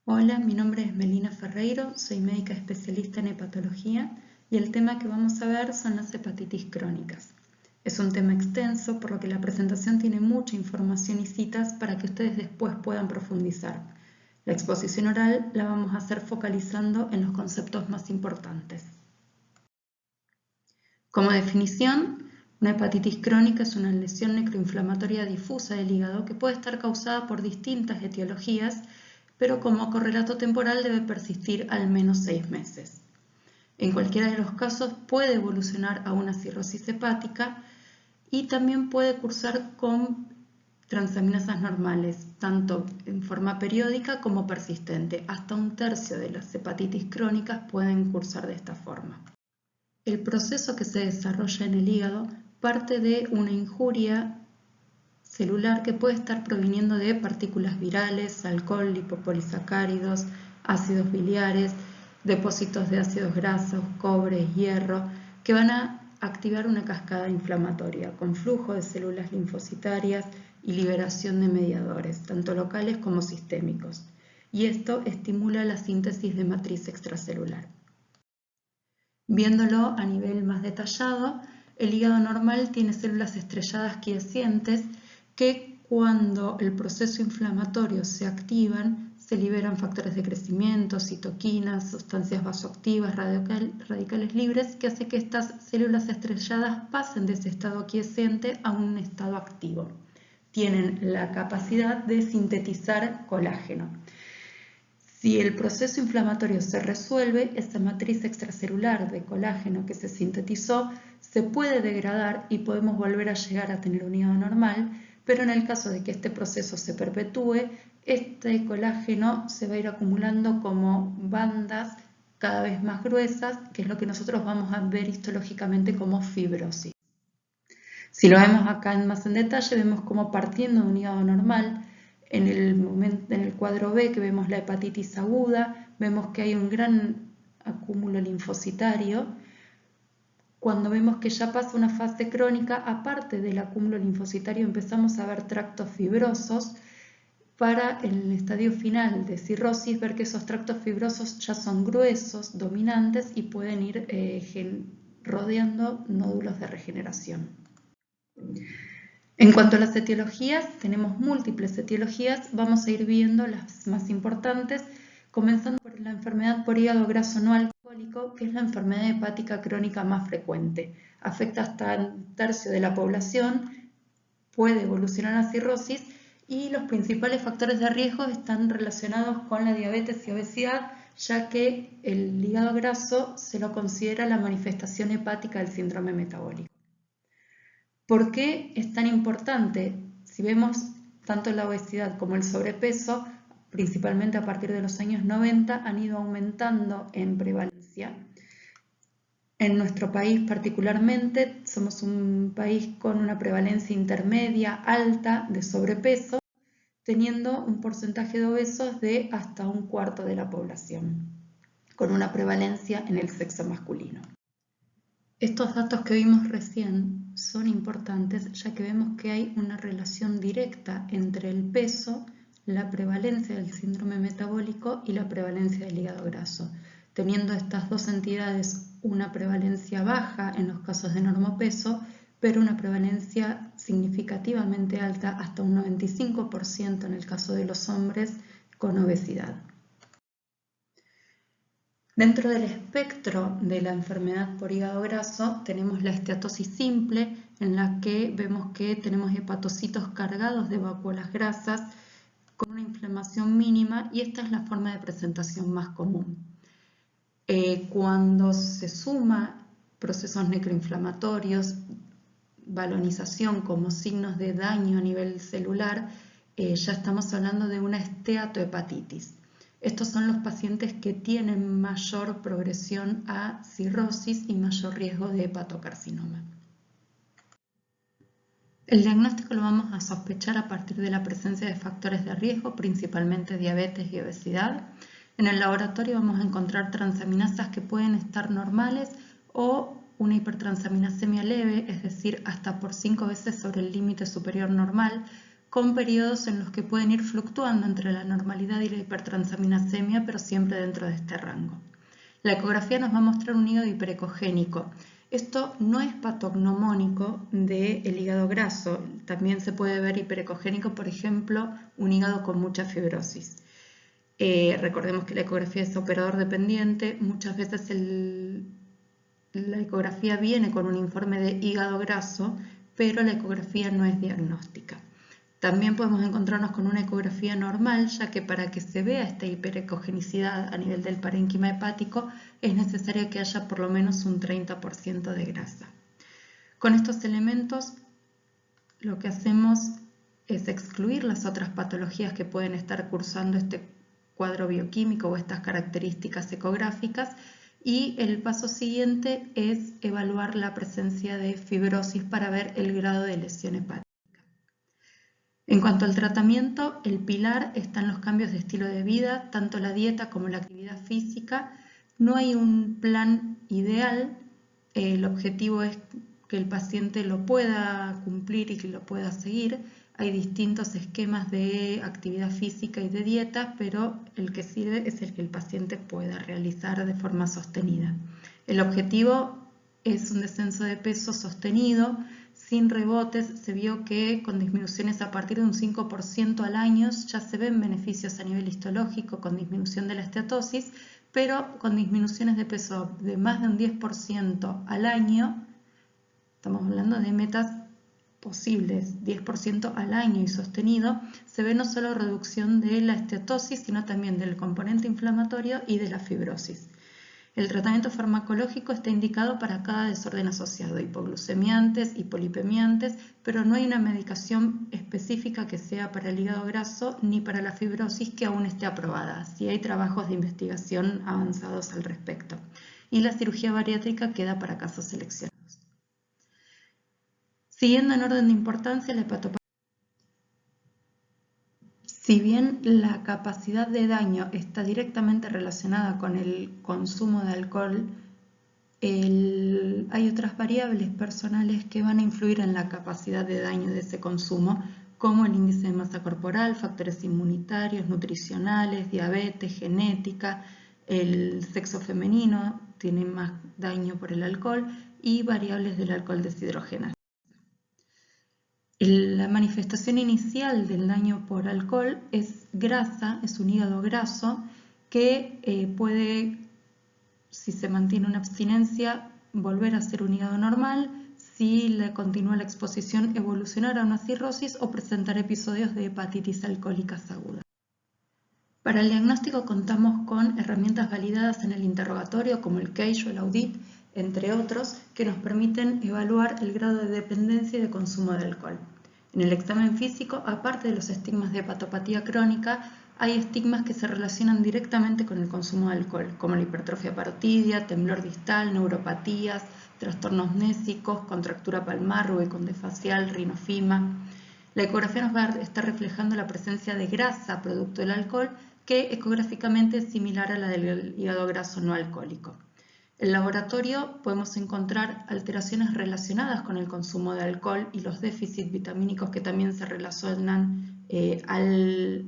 Hola, mi nombre es Melina Ferreiro, soy médica especialista en hepatología y el tema que vamos a ver son las hepatitis crónicas. Es un tema extenso, por lo que la presentación tiene mucha información y citas para que ustedes después puedan profundizar. La exposición oral la vamos a hacer focalizando en los conceptos más importantes. Como definición, una hepatitis crónica es una lesión necroinflamatoria difusa del hígado que puede estar causada por distintas etiologías, pero como correlato temporal debe persistir al menos 6 meses. En cualquiera de los casos puede evolucionar a una cirrosis hepática y también puede cursar con transaminasas normales, tanto en forma periódica como persistente. Hasta un tercio de las hepatitis crónicas pueden cursar de esta forma. El proceso que se desarrolla en el hígado parte de una injuria celular que puede estar proviniendo de partículas virales, alcohol, lipopolisacáridos, ácidos biliares, depósitos de ácidos grasos, cobre, hierro, que van a activar una cascada inflamatoria con flujo de células linfocitarias y liberación de mediadores, tanto locales como sistémicos. Y esto estimula la síntesis de matriz extracelular. Viéndolo a nivel más detallado, el hígado normal tiene células estrelladas quiescentes que cuando el proceso inflamatorio se activan, se liberan factores de crecimiento, citoquinas, sustancias vasoactivas, radicales libres, que hace que estas células estrelladas pasen de ese estado quiescente a un estado activo. Tienen la capacidad de sintetizar colágeno. Si el proceso inflamatorio se resuelve, esa matriz extracelular de colágeno que se sintetizó se puede degradar y podemos volver a llegar a tener un hígado normal, pero en el caso de que este proceso se perpetúe, este colágeno se va a ir acumulando como bandas cada vez más gruesas, que es lo que nosotros vamos a ver histológicamente como fibrosis. Si lo vemos acá más en detalle, vemos como partiendo de un hígado normal, en el cuadro B que vemos la hepatitis aguda, vemos que hay un gran acúmulo linfocitario. Cuando vemos que ya pasa una fase crónica, aparte del acúmulo linfocitario empezamos a ver tractos fibrosos, para en el estadio final de cirrosis ver que esos tractos fibrosos ya son gruesos, dominantes y pueden ir rodeando nódulos de regeneración. En cuanto a las etiologías, tenemos múltiples etiologías, vamos a ir viendo las más importantes, comenzando por la enfermedad por hígado graso no alcohólico, que es la enfermedad hepática crónica más frecuente. Afecta hasta un tercio de la población, puede evolucionar a cirrosis y los principales factores de riesgo están relacionados con la diabetes y obesidad, ya que el hígado graso se lo considera la manifestación hepática del síndrome metabólico. ¿Por qué es tan importante? Si vemos tanto la obesidad como el sobrepeso, principalmente a partir de los años 90, han ido aumentando en prevalencia. En nuestro país particularmente, somos un país con una prevalencia intermedia alta de sobrepeso, teniendo un porcentaje de obesos de hasta un cuarto de la población, con una prevalencia en el sexo masculino. Estos datos que vimos recién son importantes ya que vemos que hay una relación directa entre el peso, la prevalencia del síndrome metabólico y la prevalencia del hígado graso, teniendo estas dos entidades una prevalencia baja en los casos de normopeso, pero una prevalencia significativamente alta, hasta un 95% en el caso de los hombres con obesidad. Dentro del espectro de la enfermedad por hígado graso tenemos la esteatosis simple, en la que vemos que tenemos hepatocitos cargados de vacuolas grasas con una inflamación mínima, y esta es la forma de presentación más común. Cuando se suma procesos necroinflamatorios, balonización como signos de daño a nivel celular, ya estamos hablando de una esteatohepatitis. Estos son los pacientes que tienen mayor progresión a cirrosis y mayor riesgo de hepatocarcinoma. El diagnóstico lo vamos a sospechar a partir de la presencia de factores de riesgo, principalmente diabetes y obesidad. En el laboratorio vamos a encontrar transaminasas que pueden estar normales o una hipertransaminasemia leve, es decir, hasta por 5 veces sobre el límite superior normal, con periodos en los que pueden ir fluctuando entre la normalidad y la hipertransaminasemia, pero siempre dentro de este rango. La ecografía nos va a mostrar un hígado hiperecogénico. Esto no es patognomónico del hígado graso. También se puede ver hiperecogénico, por ejemplo, un hígado con mucha fibrosis. Recordemos que la ecografía es operador dependiente. Muchas veces la ecografía viene con un informe de hígado graso, pero la ecografía no es diagnóstica. También podemos encontrarnos con una ecografía normal, ya que para que se vea esta hiperecogenicidad a nivel del parénquima hepático es necesario que haya por lo menos un 30% de grasa. Con estos elementos lo que hacemos es excluir las otras patologías que pueden estar cursando este cuadro bioquímico o estas características ecográficas, y el paso siguiente es evaluar la presencia de fibrosis para ver el grado de lesión hepática. En cuanto al tratamiento, el pilar está en los cambios de estilo de vida, tanto la dieta como la actividad física. No hay un plan ideal, el objetivo es que el paciente lo pueda cumplir y que lo pueda seguir. Hay distintos esquemas de actividad física y de dieta, pero el que sirve es el que el paciente pueda realizar de forma sostenida. El objetivo es un descenso de peso sostenido, sin rebotes. Se vio que con disminuciones a partir de un 5% al año ya se ven beneficios a nivel histológico con disminución de la esteatosis, pero con disminuciones de peso de más de un 10% al año, estamos hablando de metas posibles, 10% al año y sostenido, se ve no solo reducción de la esteatosis, sino también del componente inflamatorio y de la fibrosis. El tratamiento farmacológico está indicado para cada desorden asociado, hipoglucemiantes, hipolipemiantes, pero no hay una medicación específica que sea para el hígado graso ni para la fibrosis que aún esté aprobada. Sí hay trabajos de investigación avanzados al respecto. Y la cirugía bariátrica queda para casos seleccionados. Siguiendo en orden de importancia, la hepatopatía. Si bien la capacidad de daño está directamente relacionada con el consumo de alcohol, hay otras variables personales que van a influir en la capacidad de daño de ese consumo, como el índice de masa corporal, factores inmunitarios, nutricionales, diabetes, genética, el sexo femenino tiene más daño por el alcohol y variables del alcohol deshidrogenasa. La manifestación inicial del daño por alcohol es grasa, es un hígado graso que puede, si se mantiene una abstinencia, volver a ser un hígado normal, si continúa la exposición, evolucionar a una cirrosis o presentar episodios de hepatitis alcohólicas agudas. Para el diagnóstico contamos con herramientas validadas en el interrogatorio como el CAGE o el AUDIT, entre otros, que nos permiten evaluar el grado de dependencia y de consumo de alcohol. En el examen físico, aparte de los estigmas de hepatopatía crónica, hay estigmas que se relacionan directamente con el consumo de alcohol, como la hipertrofia parotidia, temblor distal, neuropatías, trastornos nésicos, contractura palmar, rubécone facial, rinofima. La ecografía nos va a estar reflejando la presencia de grasa producto del alcohol, que ecográficamente es similar a la del hígado graso no alcohólico. En el laboratorio podemos encontrar alteraciones relacionadas con el consumo de alcohol y los déficits vitamínicos que también se relacionan al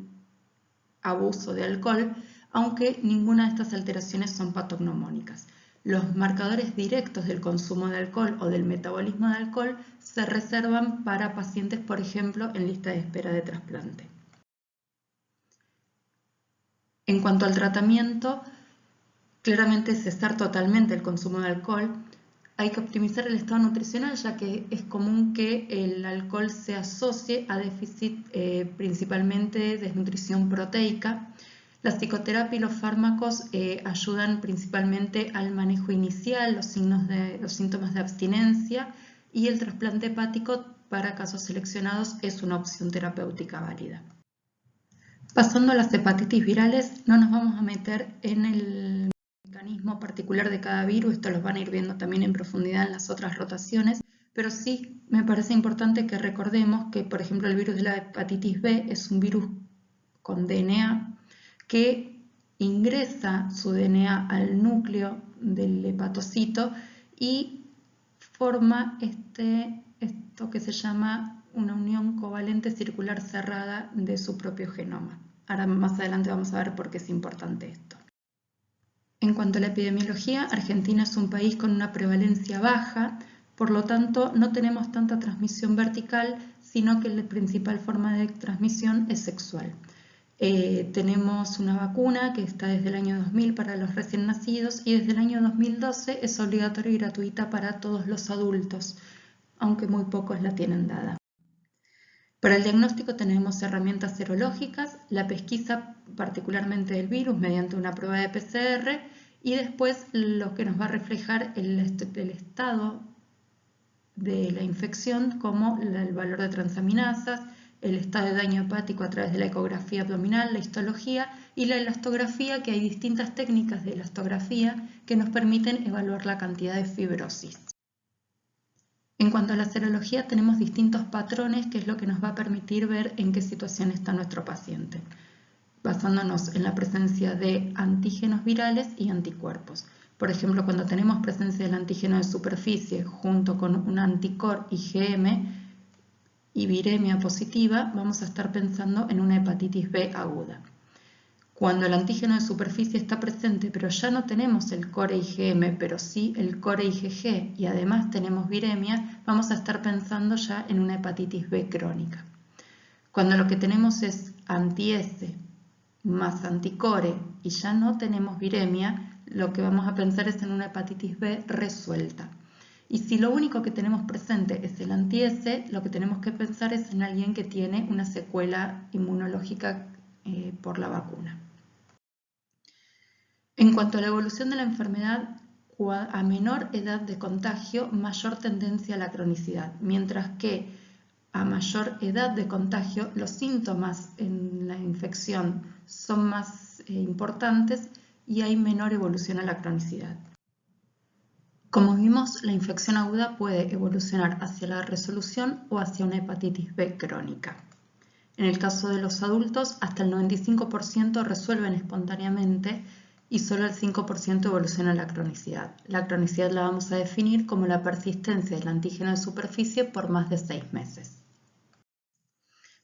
abuso de alcohol, aunque ninguna de estas alteraciones son patognomónicas. Los marcadores directos del consumo de alcohol o del metabolismo de alcohol se reservan para pacientes, por ejemplo, en lista de espera de trasplante. En cuanto al tratamiento, claramente cesar totalmente el consumo de alcohol. Hay que optimizar el estado nutricional, ya que es común que el alcohol se asocie a déficit principalmente de desnutrición proteica. La psicoterapia y los fármacos ayudan principalmente al manejo inicial, los síntomas de abstinencia, y el trasplante hepático para casos seleccionados es una opción terapéutica válida. Pasando a las hepatitis virales, no nos vamos a meter en el mecanismo particular de cada virus, esto los van a ir viendo también en profundidad en las otras rotaciones, pero sí me parece importante que recordemos que, por ejemplo, el virus de la hepatitis B es un virus con DNA que ingresa su DNA al núcleo del hepatocito y forma esto que se llama una unión covalente circular cerrada de su propio genoma. Ahora más adelante vamos a ver por qué es importante esto. En cuanto a la epidemiología, Argentina es un país con una prevalencia baja, por lo tanto no tenemos tanta transmisión vertical, sino que la principal forma de transmisión es sexual. Tenemos una vacuna que está desde el año 2000 para los recién nacidos y desde el año 2012 es obligatoria y gratuita para todos los adultos, aunque muy pocos la tienen dada. Para el diagnóstico tenemos herramientas serológicas, la pesquisa particularmente del virus mediante una prueba de PCR y después lo que nos va a reflejar el estado de la infección como el valor de transaminasas, el estado de daño hepático a través de la ecografía abdominal, la histología y la elastografía, que hay distintas técnicas de elastografía que nos permiten evaluar la cantidad de fibrosis. En cuanto a la serología, tenemos distintos patrones, que es lo que nos va a permitir ver en qué situación está nuestro paciente, basándonos en la presencia de antígenos virales y anticuerpos. Por ejemplo, cuando tenemos presencia del antígeno de superficie junto con un anticorp IgM y viremia positiva, vamos a estar pensando en una hepatitis B aguda. Cuando el antígeno de superficie está presente, pero ya no tenemos el core IgM, pero sí el core IgG y además tenemos viremia, vamos a estar pensando ya en una hepatitis B crónica. Cuando lo que tenemos es anti-S más anticore y ya no tenemos viremia, lo que vamos a pensar es en una hepatitis B resuelta. Y si lo único que tenemos presente es el anti-S, lo que tenemos que pensar es en alguien que tiene una secuela inmunológica por la vacuna. En cuanto a la evolución de la enfermedad, a menor edad de contagio, mayor tendencia a la cronicidad, mientras que a mayor edad de contagio, los síntomas en la infección son más importantes y hay menor evolución a la cronicidad. Como vimos, la infección aguda puede evolucionar hacia la resolución o hacia una hepatitis B crónica. En el caso de los adultos, hasta el 95% resuelven espontáneamente y solo el 5% evoluciona a la cronicidad. La cronicidad la vamos a definir como la persistencia del antígeno de superficie por más de 6 meses.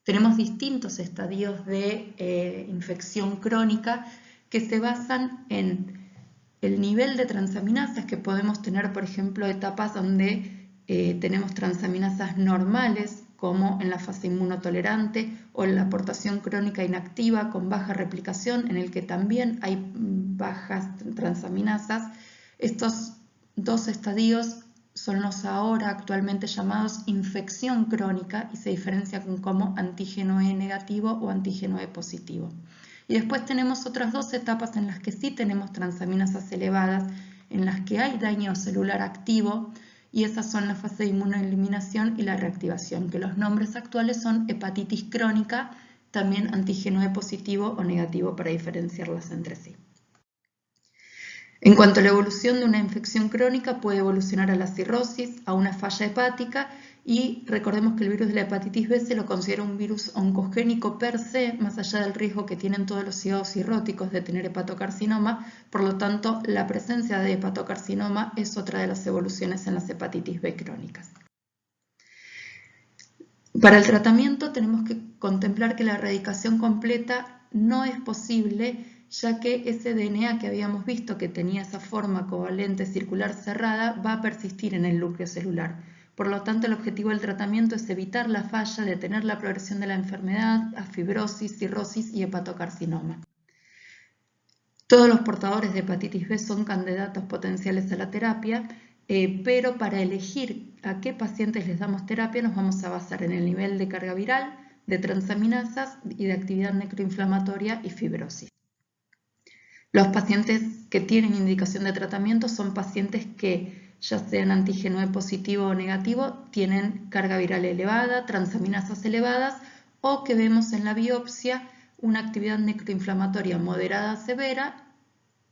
Tenemos distintos estadios de infección crónica que se basan en el nivel de transaminasas, que podemos tener, por ejemplo, etapas donde tenemos transaminasas normales, como en la fase inmunotolerante o en la aportación crónica inactiva con baja replicación, en el que también hay bajas transaminasas. Estos dos estadios son los ahora actualmente llamados infección crónica y se diferencian como antígeno E negativo o antígeno E positivo. Y después tenemos otras dos etapas en las que sí tenemos transaminasas elevadas, en las que hay daño celular activo, y esas son la fase de inmunoeliminación y la reactivación, que los nombres actuales son hepatitis crónica, también antígeno E positivo o negativo para diferenciarlas entre sí. En cuanto a la evolución de una infección crónica, puede evolucionar a la cirrosis, a una falla hepática, y recordemos que el virus de la hepatitis B se lo considera un virus oncogénico per se, más allá del riesgo que tienen todos los hígados cirróticos de tener hepatocarcinoma. Por lo tanto, la presencia de hepatocarcinoma es otra de las evoluciones en las hepatitis B crónicas. Para el tratamiento tenemos que contemplar que la erradicación completa no es posible, ya que ese DNA que habíamos visto que tenía esa forma covalente circular cerrada va a persistir en el núcleo celular. Por lo tanto, el objetivo del tratamiento es evitar la falla, detener la progresión de la enfermedad a fibrosis, cirrosis y hepatocarcinoma. Todos los portadores de hepatitis B son candidatos potenciales a la terapia, pero para elegir a qué pacientes les damos terapia nos vamos a basar en el nivel de carga viral, de transaminasas y de actividad necroinflamatoria y fibrosis. Los pacientes que tienen indicación de tratamiento son pacientes que, ya sean antígeno E positivo o negativo, tienen carga viral elevada, transaminasas elevadas, o que vemos en la biopsia una actividad necroinflamatoria moderada a severa,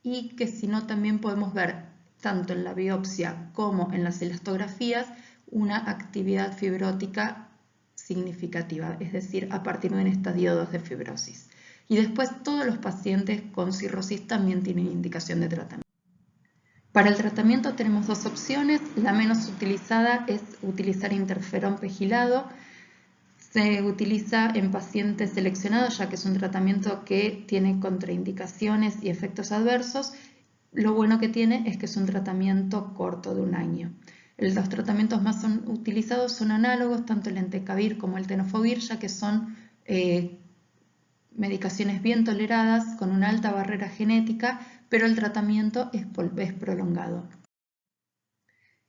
y que si no también podemos ver tanto en la biopsia como en las elastografías una actividad fibrótica significativa, es decir, a partir de un estadio 2 de fibrosis. Y después todos los pacientes con cirrosis también tienen indicación de tratamiento. Para el tratamiento tenemos dos opciones. La menos utilizada es utilizar interferón pegilado. Se utiliza en pacientes seleccionados, ya que es un tratamiento que tiene contraindicaciones y efectos adversos. Lo bueno que tiene es que es un tratamiento corto de 1 año. Los tratamientos más utilizados son análogos, tanto el entecavir como el tenofovir, ya que son medicaciones bien toleradas con una alta barrera genética, pero el tratamiento es prolongado.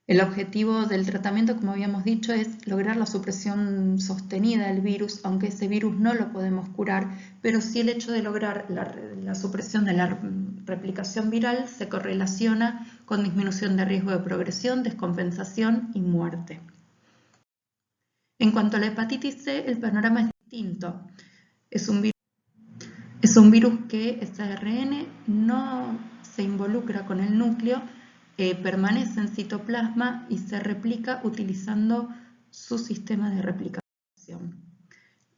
El objetivo del tratamiento, como habíamos dicho, es lograr la supresión sostenida del virus, aunque ese virus no lo podemos curar, pero sí el hecho de lograr la supresión de la replicación viral se correlaciona con disminución de riesgo de progresión, descompensación y muerte. En cuanto a la hepatitis C, el panorama es distinto. Es un virus que ese ARN no se involucra con el núcleo, permanece en citoplasma y se replica utilizando su sistema de replicación.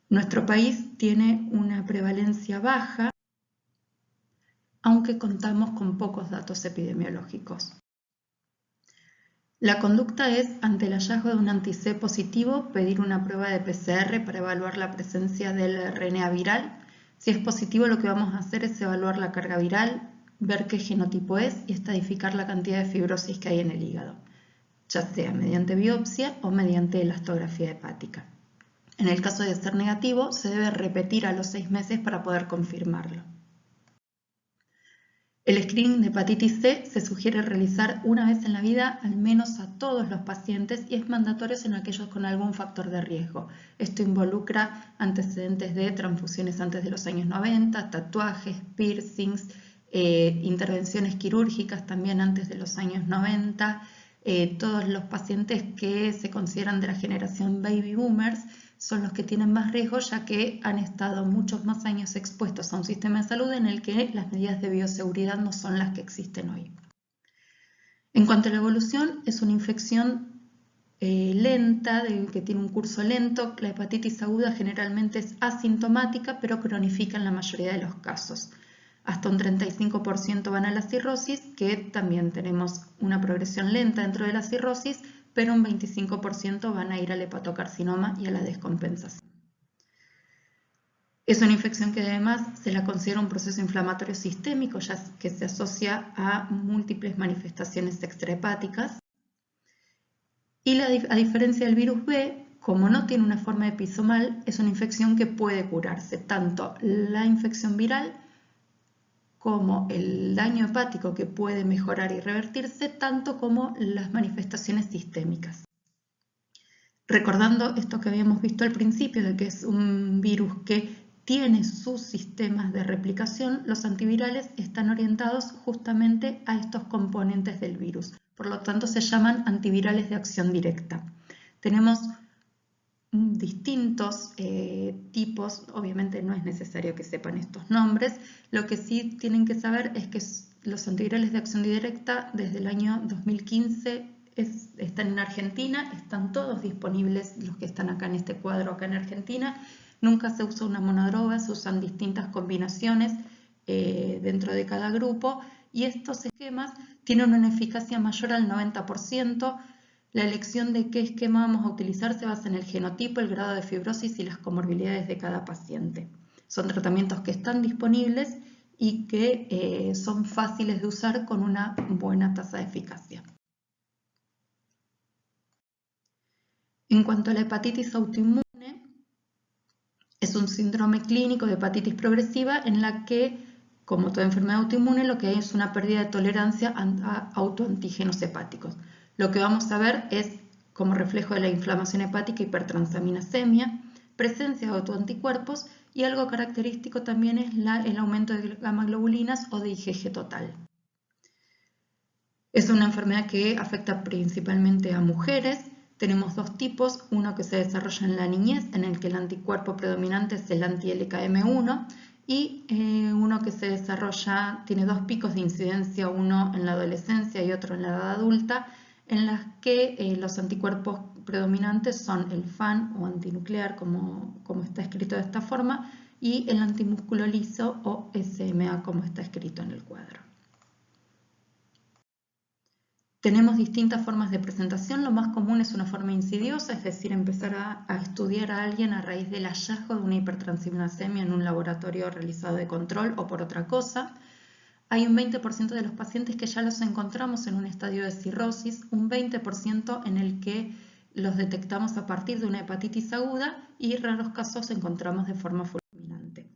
Nuestro país tiene una prevalencia baja, aunque contamos con pocos datos epidemiológicos. La conducta es, ante el hallazgo de un anti-C positivo, pedir una prueba de PCR para evaluar la presencia del RNA viral. Si es positivo, lo que vamos a hacer es evaluar la carga viral, ver qué genotipo es y estadificar la cantidad de fibrosis que hay en el hígado, ya sea mediante biopsia o mediante elastografía hepática. En el caso de ser negativo, se debe repetir a los 6 meses para poder confirmarlo. El screening de hepatitis C se sugiere realizar una vez en la vida al menos a todos los pacientes y es mandatorio en aquellos con algún factor de riesgo. Esto involucra antecedentes de transfusiones antes de los años 90, tatuajes, piercings, intervenciones quirúrgicas también antes de los años 90. Todos los pacientes que se consideran de la generación baby boomers son los que tienen más riesgo, ya que han estado muchos más años expuestos a un sistema de salud en el que las medidas de bioseguridad no son las que existen hoy. En cuanto a la evolución, es una infección lenta, que tiene un curso lento. La hepatitis aguda generalmente es asintomática, pero cronifica en la mayoría de los casos. Hasta un 35% van a la cirrosis, que también tenemos una progresión lenta dentro de la cirrosis, pero un 25% van a ir al hepatocarcinoma y a la descompensación. Es una infección que además se la considera un proceso inflamatorio sistémico, ya que se asocia a múltiples manifestaciones extrahepáticas. Y a diferencia del virus B, como no tiene una forma episomal, es una infección que puede curarse, tanto la infección viral como el daño hepático que puede mejorar y revertirse, tanto como las manifestaciones sistémicas. Recordando esto que habíamos visto al principio, de que es un virus que tiene sus sistemas de replicación, los antivirales están orientados justamente a estos componentes del virus. Por lo tanto, se llaman antivirales de acción directa. Tenemos distintos tipos, obviamente no es necesario que sepan estos nombres. Lo que sí tienen que saber es que los antivirales de acción directa desde el año 2015 están en Argentina, están todos disponibles los que están acá en este cuadro acá en Argentina. Nunca se usa una monodroga, se usan distintas combinaciones dentro de cada grupo y estos esquemas tienen una eficacia mayor al 90%. La elección de qué esquema vamos a utilizar se basa en el genotipo, el grado de fibrosis y las comorbilidades de cada paciente. Son tratamientos que están disponibles y que son fáciles de usar con una buena tasa de eficacia. En cuanto a la hepatitis autoinmune, es un síndrome clínico de hepatitis progresiva en la que, como toda enfermedad autoinmune, lo que hay es una pérdida de tolerancia a autoantígenos hepáticos. Lo que vamos a ver es, como reflejo de la inflamación hepática, hipertransaminasemia, presencia de autoanticuerpos y algo característico también es el aumento de gamma-globulinas o de IgG total. Es una enfermedad que afecta principalmente a mujeres. Tenemos dos tipos, uno que se desarrolla en la niñez, en el que el anticuerpo predominante es el anti-LKM1, y uno que se desarrolla, tiene dos picos de incidencia, uno en la adolescencia y otro en la edad adulta, en las que los anticuerpos predominantes son el FAN o antinuclear, como está escrito de esta forma, y el antimúsculo liso o SMA, como está escrito en el cuadro. Tenemos distintas formas de presentación. Lo más común es una forma insidiosa, es decir, empezar a estudiar a alguien a raíz del hallazgo de una hipertransminasemia en un laboratorio realizado de control o por otra cosa. Hay un 20% de los pacientes que ya los encontramos en un estadio de cirrosis, un 20% en el que los detectamos a partir de una hepatitis aguda y raros casos encontramos de forma fulminante.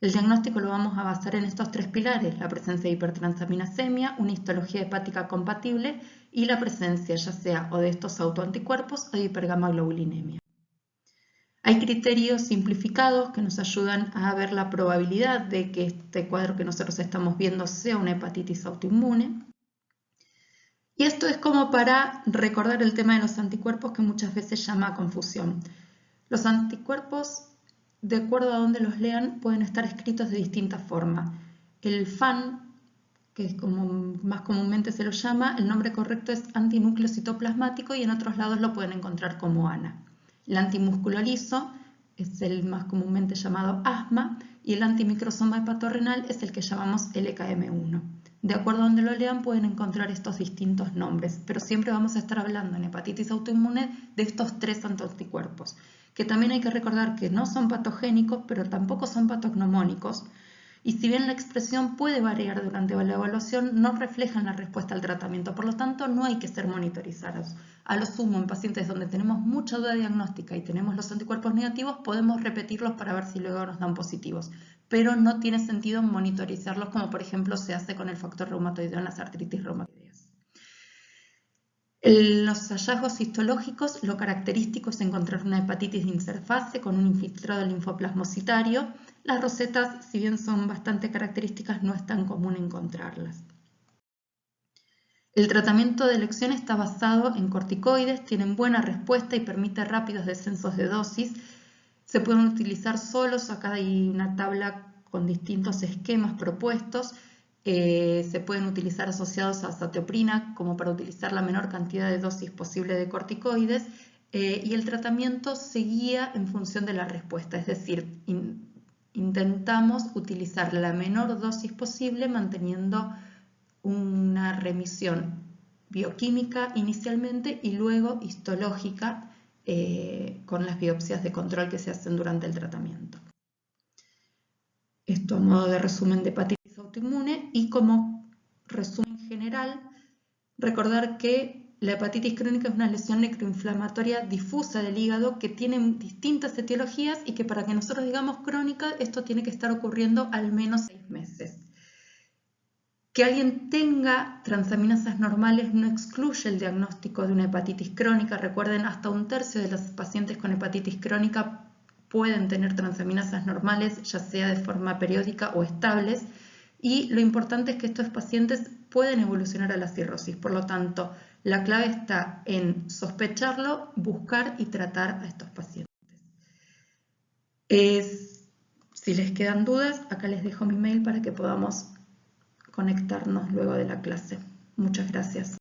El diagnóstico lo vamos a basar en estos tres pilares: la presencia de hipertransaminasemia, una histología hepática compatible y la presencia ya sea o de estos autoanticuerpos o de hipergamaglobulinemia. Hay criterios simplificados que nos ayudan a ver la probabilidad de que este cuadro que nosotros estamos viendo sea una hepatitis autoinmune. Y esto es como para recordar el tema de los anticuerpos, que muchas veces llama a confusión. Los anticuerpos, de acuerdo a donde los lean, pueden estar escritos de distintas formas. El FAN, que es como más comúnmente se lo llama, el nombre correcto es antinúcleo citoplasmático y en otros lados lo pueden encontrar como ANA. El antimúsculo liso es el más comúnmente llamado ASMA y el antimicrosoma hepatorrenal es el que llamamos LKM1. De acuerdo a donde lo lean pueden encontrar estos distintos nombres, pero siempre vamos a estar hablando en hepatitis autoinmune de estos tres anticuerpos, que también hay que recordar que no son patogénicos, pero tampoco son patognomónicos, y si bien la expresión puede variar durante la evaluación, no reflejan la respuesta al tratamiento, por lo tanto no hay que ser monitorizados. A lo sumo, en pacientes donde tenemos mucha duda diagnóstica y tenemos los anticuerpos negativos, podemos repetirlos para ver si luego nos dan positivos, pero no tiene sentido monitorizarlos como por ejemplo se hace con el factor reumatoideo en las artritis reumatoideas. En los hallazgos histológicos, lo característico es encontrar una hepatitis de interfase con un infiltrado linfoplasmocitario. Las rosetas, si bien son bastante características, no es tan común encontrarlas. El tratamiento de elección está basado en corticoides, tienen buena respuesta y permite rápidos descensos de dosis. Se pueden utilizar solos, acá hay una tabla con distintos esquemas propuestos. Se pueden utilizar asociados a azathioprina como para utilizar la menor cantidad de dosis posible de corticoides y el tratamiento se guía en función de la respuesta, es decir, intentamos utilizar la menor dosis posible manteniendo una remisión bioquímica inicialmente y luego histológica con las biopsias de control que se hacen durante el tratamiento. Esto a modo de resumen de hepatitis autoinmune y como resumen general, recordar que la hepatitis crónica es una lesión necroinflamatoria difusa del hígado que tiene distintas etiologías y que para que nosotros digamos crónica, esto tiene que estar ocurriendo al menos 6 meses. Que alguien tenga transaminasas normales no excluye el diagnóstico de una hepatitis crónica. Recuerden, hasta un tercio de los pacientes con hepatitis crónica pueden tener transaminasas normales, ya sea de forma periódica o estables, y lo importante es que estos pacientes pueden evolucionar a la cirrosis. Por lo tanto, la clave está en sospecharlo, buscar y tratar a estos pacientes. Si les quedan dudas, acá les dejo mi mail para que podamos conectarnos luego de la clase. Muchas gracias.